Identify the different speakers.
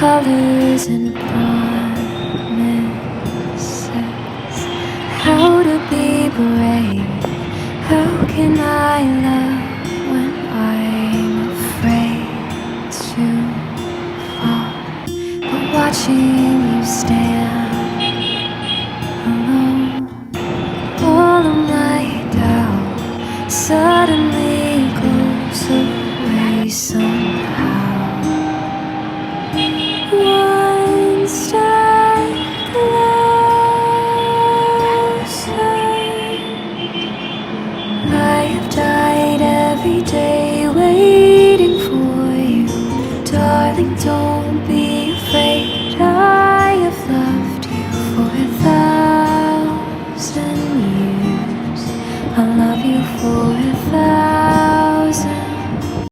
Speaker 1: colors and promises. How to be brave? How can I love when I'm afraid to fall? But watching you stand alone, all of my doubt suddenly goes away. So